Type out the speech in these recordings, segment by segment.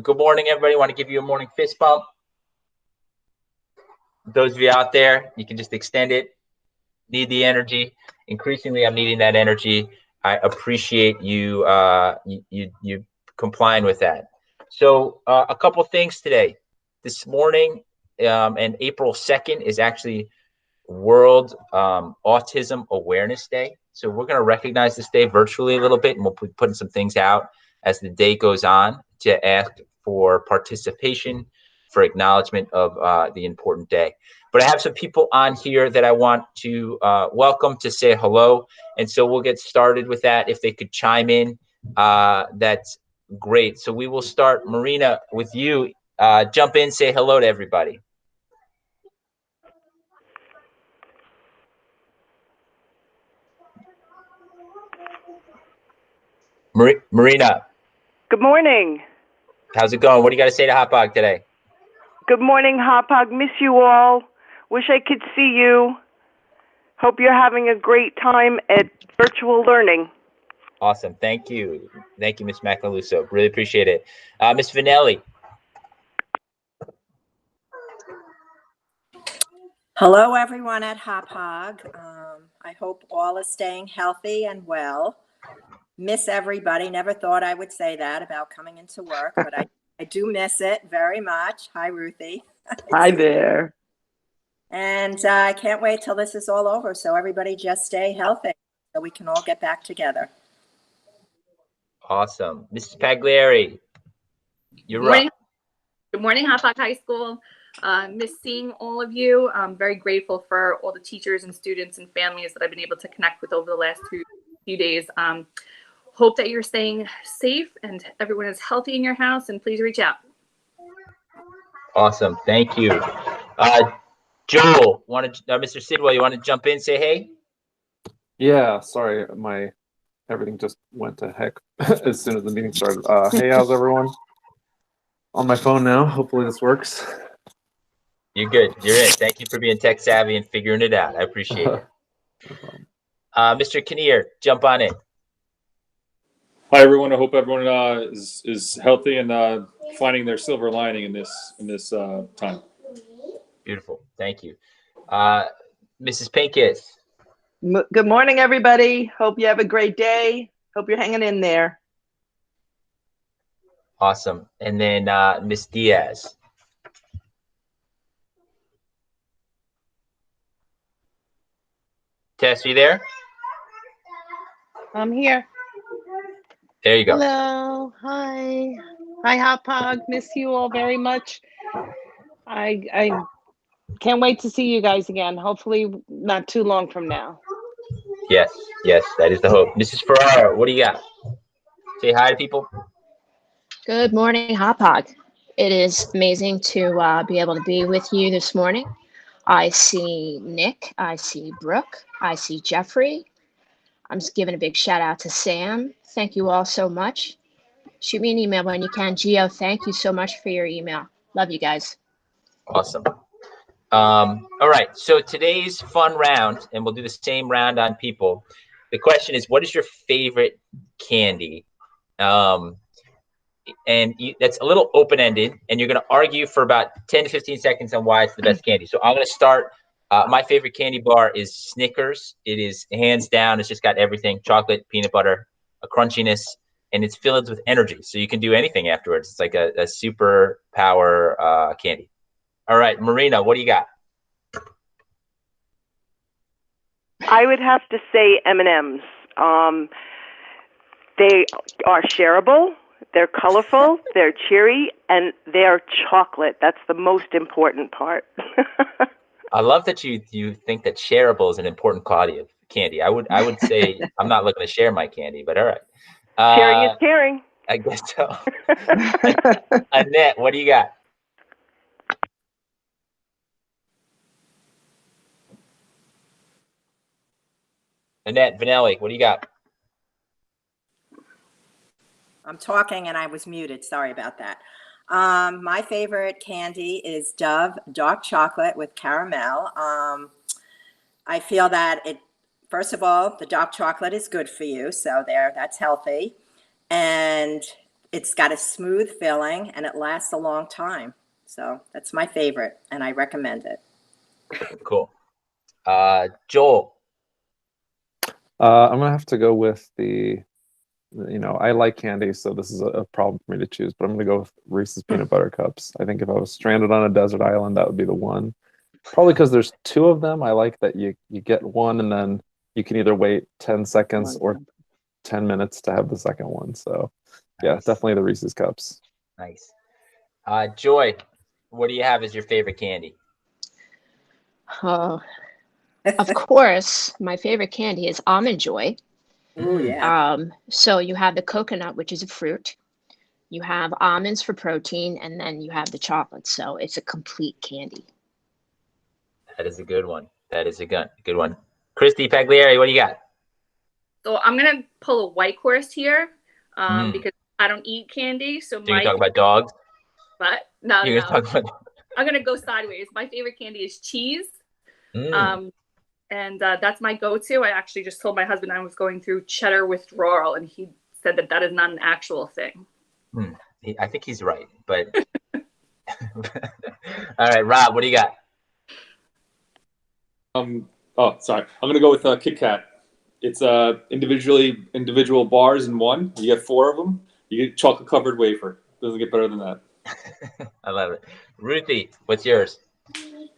Good morning, everybody. Want to give you a morning fist bump. Those of you out there, you can just extend it. Need the energy. Increasingly, I'm needing that energy. I appreciate you you complying with that. So a couple things today. This morning, and April 2nd is actually World Autism Awareness Day. So we're going to recognize this day virtually a little bit, and we'll be putting some things out as the day goes on to ask for participation, for acknowledgement of the important day. But I have some people on here that I want to welcome to say hello. And so we'll get started with that. If they could chime in, that's great. So we will start, Marina, with you. Jump in, say hello to everybody. Marina. Good morning. How's it going? What do you got to say to Hot Dog today? Good morning, Hot Dog. Miss you all. Wish I could see you. Hope you're having a great time at virtual learning. Awesome. Thank you. Thank you, Ms. Macaluso. Really appreciate it. Ms. Vanelli. Hello, everyone at Hop Hog. I hope all is staying healthy and well. Miss everybody. Never thought I would say that about coming into work, but I do miss it very much. Hi, Ruthie. Hi there. And I can't wait till this is all over. So everybody just stay healthy so we can all get back together. Awesome. Mrs. Pagliari, you're up. Good morning, Hot Dog High School. Miss seeing all of you. I'm very grateful for all the teachers and students and families that I've been able to connect with over the last few days. Hope that you're staying safe and everyone is healthy in your house, and please reach out. Awesome. Thank you. Joel, Mr. Sidwell, you want to jump in, say hey? Yeah, sorry, everything just went to heck as soon as the meeting started. Hey, how's everyone? On my phone now. Hopefully this works. You're good. You're in. Thank you for being tech savvy and figuring it out. I appreciate it. Mr. Kinnear, jump on in. Hi, everyone. I hope everyone is healthy and finding their silver lining in this time. Beautiful. Thank you. Mrs. Pincus. Good morning, everybody. Hope you have a great day. Hope you're hanging in there. Awesome. And then Miss Diaz. Tess, are you there? I'm here. There you go. Hello. Hi. Hi, Hot Dog. Miss you all very much. I can't wait to see you guys again. Hopefully not too long from now. Yes, that is the hope. Mrs. Ferrara, what do you got? Say hi to people. Good morning, Hot Dog. It is amazing to be able to be with you this morning. I see Nick, I see Brooke, I see Jeffrey. I'm just giving a big shout out to Sam. Thank you all so much. Shoot me an email when you can. Gio, thank you so much for your email. Love you guys. Awesome. All right, so today's fun round, and we'll do the same round on people. The question is, what is your favorite candy? And that's a little open-ended, and you're going to argue for about 10 to 15 seconds on why it's the best candy. So I'm going to start. My favorite candy bar is Snickers. It is hands down. It's just got everything: chocolate, peanut butter, a crunchiness, and it's filled with energy. So you can do anything afterwards. It's like a super power candy. All right, Marina, what do you got? I would have to say M&Ms. They are shareable. They're colorful, they're cheery, and they're chocolate. That's the most important part. I love that you think that shareable is an important quality of candy. I would say I'm not looking to share my candy, but all right. Sharing is caring. I guess so. Annette, what do you got? Annette, Vanelli, what do you got? I'm talking and I was muted. Sorry about that. My favorite candy is Dove dark chocolate with caramel. I feel that first of all, the dark chocolate is good for you. So that's healthy. And It's got a smooth filling and it lasts a long time. So that's my favorite and I recommend it. Cool. Joel. I'm gonna have to go with I like candy, so this is a problem for me to choose, but I'm gonna go with Reese's Peanut Butter Cups. I think if I was stranded on a desert island, that would be the one. Probably because there's two of them. I like that you get one and then you can either wait 10 seconds or 10 minutes to have the second one. So yeah, Nice. definitely the Reese's Cups. Nice. Joy, what do you have as your favorite candy? Oh, of course, my favorite candy is Almond Joy. Oh, yeah. So you have the coconut, which is a fruit. You have almonds for protein, and then you have the chocolate. So it's a complete candy. That is a good one. That is a good one. Christy Pagliari, what do you got? So I'm gonna pull a white horse here because I don't eat candy. So You talk about dogs? But no. Talk about... I'm gonna go sideways. My favorite candy is cheese. And that's my go-to. I actually just told my husband I was going through cheddar withdrawal, and he said that is not an actual thing. I think he's right, but all right, Rob, what do you got? Oh, sorry. I'm gonna go with Kit Kat. It's individual bars in one. You get 4 of them. You get chocolate covered wafer. Doesn't get better than that. I love it. Ruthie, what's yours?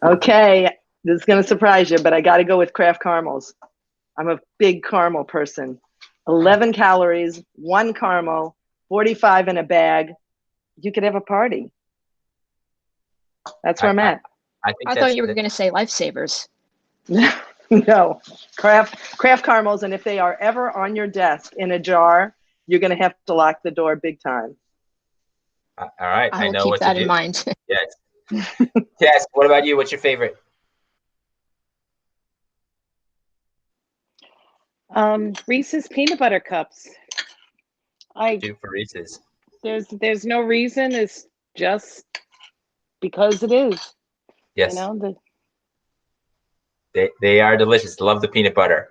Okay, this is going to surprise you, but I got to go with Kraft caramels. I'm a big caramel person. 11 calories, 1 caramel, 45 in a bag. You could have a party. That's where I'm at. I thought you were going to say lifesavers. No, Kraft caramels, and if they are ever on your desk in a jar, you're going to have to lock the door big time. All right, I will know keep what that to in do. mind. Yes. Tess, what about you? What's your favorite? Reese's Peanut Butter Cups. Do for Reese's. There's no reason. It's just because it is. Yes. You know, they are delicious. Love the peanut butter.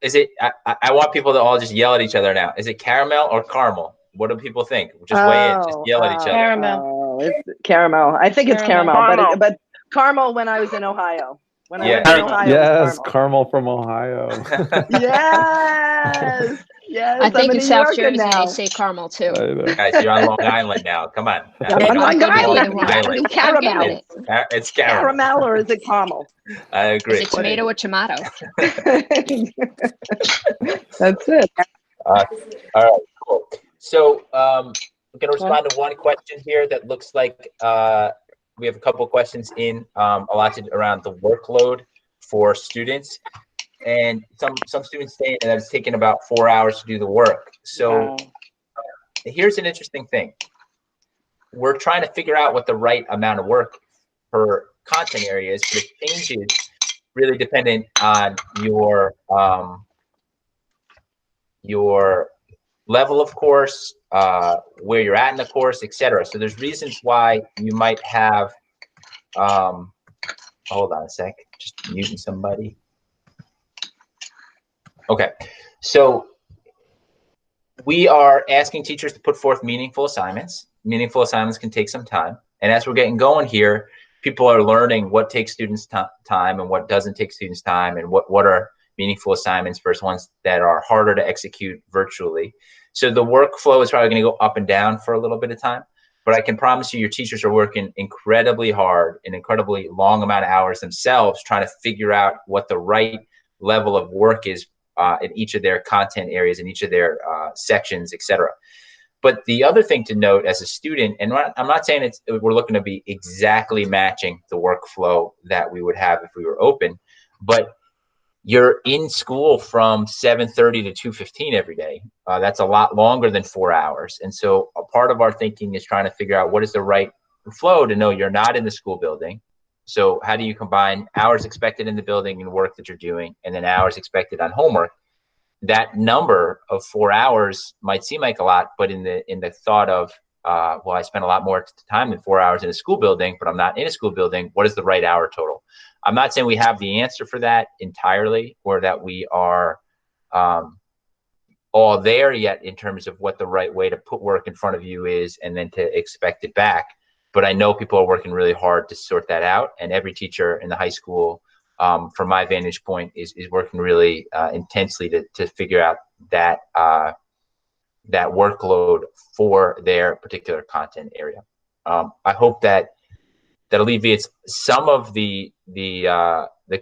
Is it? I want people to all just yell at each other now. Is it caramel or caramel? What do people think? Just weigh in. Just yell at each other. Caramel. It's caramel. I think it's caramel, but caramel when I was in Ohio. When I went to Ohio, yes, caramel from Ohio. Yes. Yes, I think I'm in South Yorker Jersey now. they say caramel too. Guys, you're on Long Island now. Come on. I'm on Long Island. It's Caramel. It's caramel. Caramel or is it caramel? I agree. Is it tomato or tomato? That's it. All right, cool. So I'm going to respond to one question here that looks like we have a couple of questions allotted around the workload for students. And some students saying that it's taken about 4 hours to do the work. So here's an interesting thing. We're trying to figure out what the right amount of work per content area is, but it changes really dependent on your level of course, where you're at in the course, etc. So there's reasons why you might have, hold on a sec, just muting somebody. Okay, so we are asking teachers to put forth meaningful assignments. Meaningful assignments can take some time. And as we're getting going here, people are learning what takes students time and what doesn't take students time, and what are meaningful assignments versus ones that are harder to execute virtually. So the workflow is probably going to go up and down for a little bit of time, but I can promise you your teachers are working incredibly hard, an incredibly long amount of hours themselves, trying to figure out what the right level of work is in each of their content areas, in each of their sections, etc. But the other thing to note as a student, and I'm not saying we're looking to be exactly matching the workflow that we would have if we were open, but you're in school from 7:30 to 2:15 every day. That's a lot longer than 4 hours. And so a part of our thinking is trying to figure out what is the right flow to know you're not in the school building. So how do you combine hours expected in the building and work that you're doing, and then hours expected on homework? That number of 4 hours might seem like a lot, but in the thought of, well, I spend a lot more time than 4 hours in a school building, but I'm not in a school building. What is the right hour total? I'm not saying we have the answer for that entirely, or that we are all there yet in terms of what the right way to put work in front of you is and then to expect it back. But I know people are working really hard to sort that out, and every teacher in the high school, from my vantage point, is working really intensely to figure out that that workload for their particular content area. I hope that alleviates some of the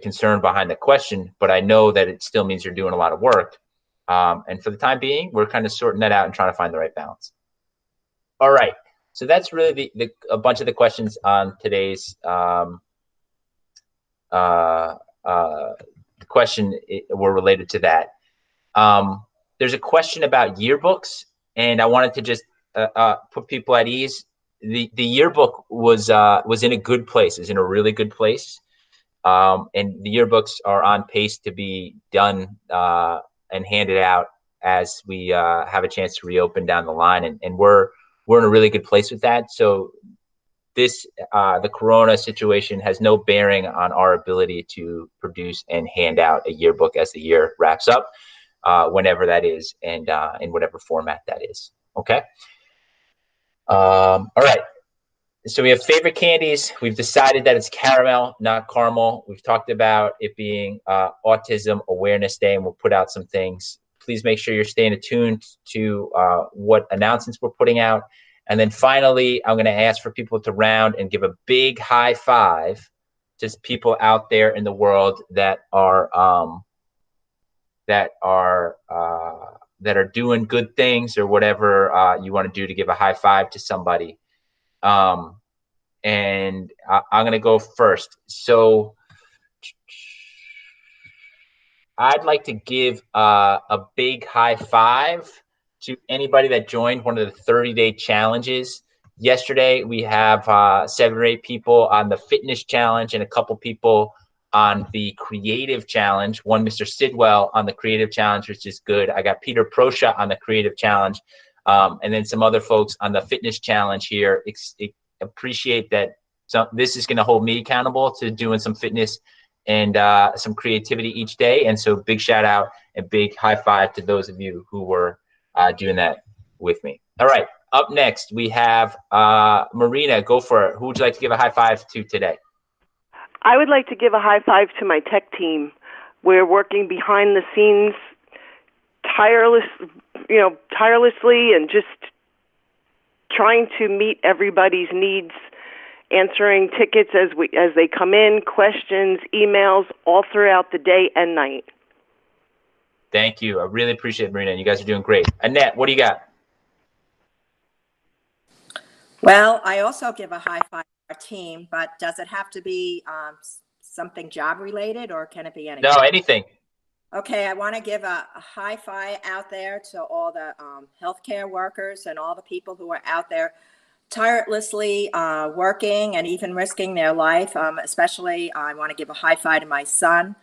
concern behind the question, but I know that it still means you're doing a lot of work. And for the time being, we're kind of sorting that out and trying to find the right balance. All right. So that's really a bunch of the questions on today's question were related to that. There's a question about yearbooks, and I wanted to just put people at ease. The yearbook was in a good place, is in a really good place. And the yearbooks are on pace to be done and handed out as we have a chance to reopen down the line. And we're in a really good place with that. So this, the Corona situation has no bearing on our ability to produce and hand out a yearbook as the year wraps up, whenever that is, and in whatever format that is. Okay. All right. So we have favorite candies. We've decided that it's caramel, not caramel. We've talked about it being Autism Awareness Day, and we'll put out some things. Please make sure you're staying attuned to what announcements we're putting out. And then finally, I'm going to ask for people to round and give a big high five to people out there in the world that are doing good things, or whatever you want to do to give a high five to somebody. And I'm going to go first. So I'd like to give a big high five to anybody that joined one of the 30-day challenges. Yesterday, we have 7 or 8 people on the fitness challenge and a couple people on the creative challenge. One, Mr. Sidwell, on the creative challenge, which is good. I got Peter Prosha on the creative challenge, and then some other folks on the fitness challenge here. Appreciate that. So this is going to hold me accountable to doing some fitness and some creativity each day. And so big shout out and big high five to those of you who were doing that with me. All right. Up next, we have Marina. Go for it. Who would you like to give a high five to today? I would like to give a high five to my tech team. We're working behind the scenes tirelessly and just trying to meet everybody's needs, answering tickets as they come in, questions, emails, all throughout the day and night. Thank you. I really appreciate it, Marina. You guys are doing great. Annette, what do you got? Well, I also give a high five to our team, but does it have to be something job related, or can it be anything? No, anything. Okay, I want to give a high five out there to all the healthcare workers and all the people who are out there tirelessly working and even risking their life. Especially, I want to give a high five to my son,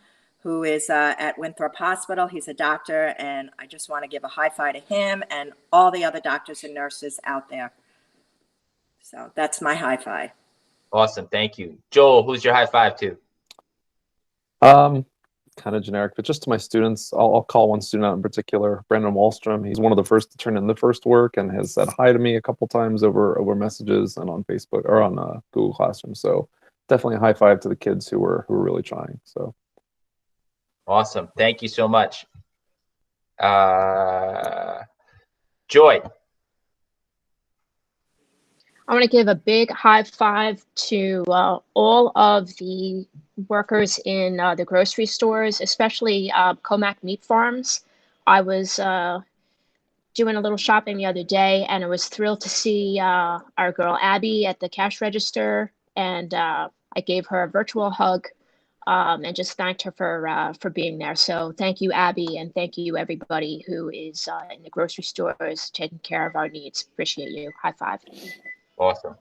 who is at Winthrop Hospital. He's a doctor, and I just want to give a high five to him and all the other doctors and nurses out there. So that's my high five. Awesome. Thank you. Joel, who's your high five to? Kind of generic, but just to my students. I'll call one student out in particular, Brandon Wallstrom. He's one of the first to turn in the first work and has said hi to me a couple times over messages and on Facebook or on Google Classroom. So definitely a high five to the kids who were really trying. So awesome. Thank you so much. Joy. I want to give a big high five to all of the workers in the grocery stores, especially Comac Meat Farms. I was doing a little shopping the other day, and I was thrilled to see our girl Abby at the cash register, and I gave her a virtual hug and just thanked her for being there. So thank you, Abby, and thank you everybody who is in the grocery stores taking care of our needs. Appreciate you. High five. Awesome.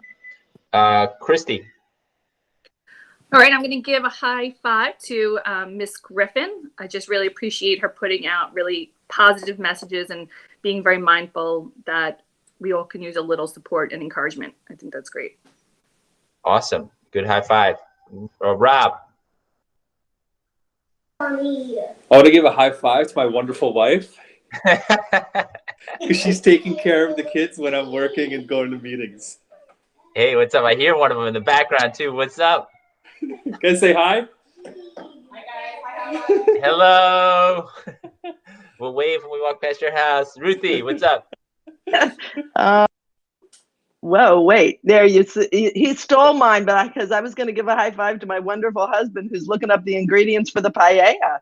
Christy. All right, I'm going to give a high five to Miss Griffin. I just really appreciate her putting out really positive messages and being very mindful that we all can use a little support and encouragement. I think that's great. Awesome. Good high five. Rob. I want to give a high five to my wonderful wife. She's taking care of the kids when I'm working and going to meetings. Hey, what's up? I hear one of them in the background too. What's up? Guys, say hi. Hello. We'll wave when we walk past your house. Ruthie, what's up? Whoa, wait. There, he stole mine, but because I was going to give a high five to my wonderful husband who's looking up the ingredients for the paella.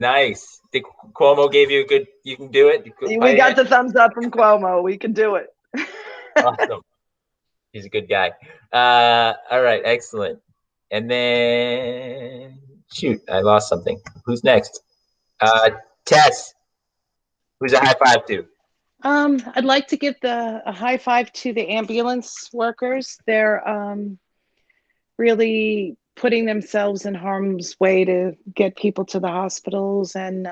Nice. Think Cuomo gave you a good, you can do it? We got the thumbs up from Cuomo. We can do it. Awesome. He's a good guy. All right, excellent. And then, shoot, I lost something. Who's next? Tess. Who's a high five to? I'd like to give a high five to the ambulance workers. They're really putting themselves in harm's way to get people to the hospitals and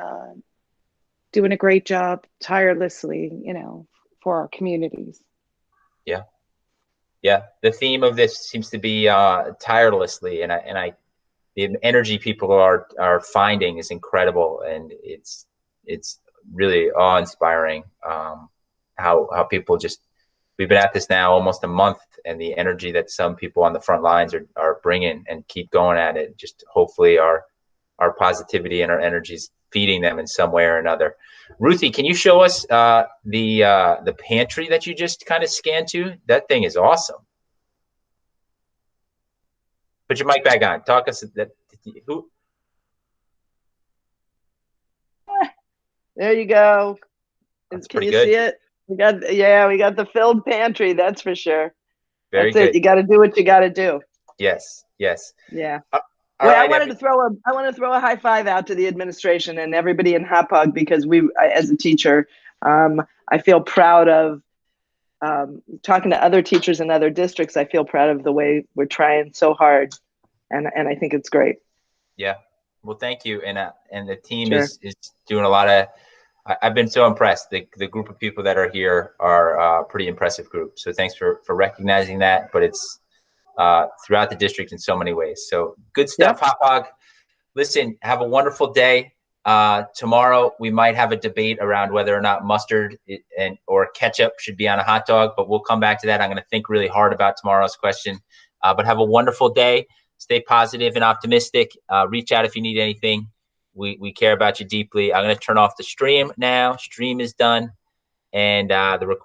doing a great job tirelessly, for our communities. Yeah. Yeah. The theme of this seems to be tirelessly, and the energy people are finding is incredible, and it's really awe-inspiring. How people we've been at this now almost a month, and the energy that some people on the front lines are bringing and keep going at it. Just hopefully our positivity and our energies feeding them in some way or another. Ruthie, can you show us the pantry that you just kind of scanned to? That thing is awesome. Put your mic back on. Talk us that who. There you go. That's Can pretty you good. see it? We got the filled pantry. That's for sure. Very That's good. it. You got to do what you got to do. Yes. Yes. Yeah. All Wait, right, I want to throw a high five out to the administration and everybody in HAPOG because as a teacher, I feel proud of talking to other teachers in other districts. I feel proud of the way we're trying so hard, and I think it's great. Yeah. Well, thank you, and the team Sure. is doing a lot of. I've been so impressed. The group of people that are here are a pretty impressive group. So thanks for recognizing that. But it's throughout the district in so many ways. So good stuff, Yep. HAPOG. Listen, have a wonderful day. Tomorrow we might have a debate around whether or not mustard or ketchup should be on a hot dog, but we'll come back to that. I'm going to think really hard about tomorrow's question. But have a wonderful day. Stay positive and optimistic. Reach out if you need anything. We care about you deeply. I'm going to turn off the stream now. Stream is done, and the recording.